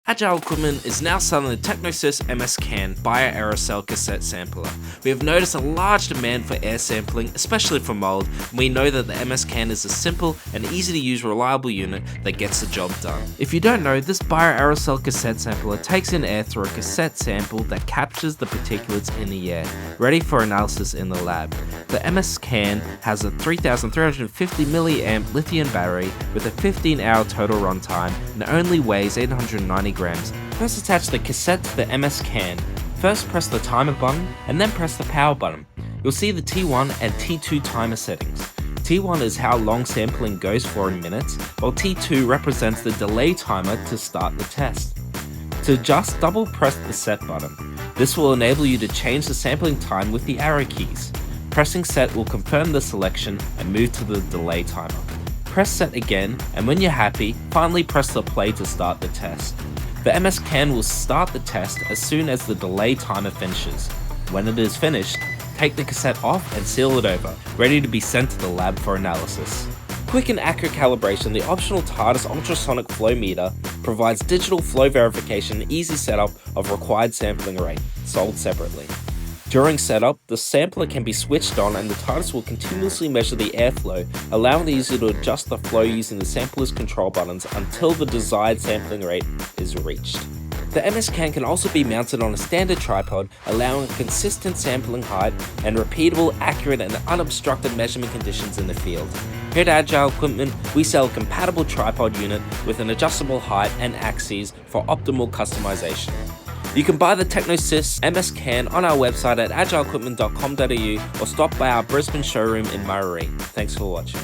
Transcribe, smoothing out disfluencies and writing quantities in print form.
Agile Equipment is now selling the Tecknosys MS-CAN Bioaerosol Cassette Sampler. We have noticed a large demand for air sampling, especially for mold, and we know that the MS-CAN is a simple and easy to use reliable unit that gets the job done. If you don't know, this Bioaerosol Cassette Sampler takes in air through a cassette sample that captures the particulates in the air, ready for analysis in the lab. The MS-CAN has a 3350 mAh lithium battery with a 15-hour total runtime and only weighs 890 grams. First attach the cassette to the MS-CAN. First press the timer button and then press the power button. You'll see the T1 and T2 timer settings. T1 is how long sampling goes for in minutes, while T2 represents the delay timer to start the test. To adjust, double press the set button. This will enable you to change the sampling time with the arrow keys. Pressing set will confirm the selection and move to the delay timer. Press set again, and when you're happy, finally press the play to start the test. The MS-CAN will start the test as soon as the delay timer finishes. When it is finished, take the cassette off and seal it over, ready to be sent to the lab for analysis. Quick and accurate calibration, the optional TARDIS ultrasonic flow meter provides digital flow verification and easy setup of required sampling rate, sold separately. During setup, the sampler can be switched on and the TARDIS will continuously measure the airflow, allowing the user to adjust the flow using the sampler's control buttons until the desired sampling rate is reached. The MS-CAN can also be mounted on a standard tripod, allowing consistent sampling height and repeatable, accurate and unobstructed measurement conditions in the field. Here at Agile Equipment, we sell a compatible tripod unit with an adjustable height and axes for optimal customization. You can buy the Tecknosys MS-CAN on our website at agileequipment.com.au or stop by our Brisbane showroom in Murray. Thanks for watching.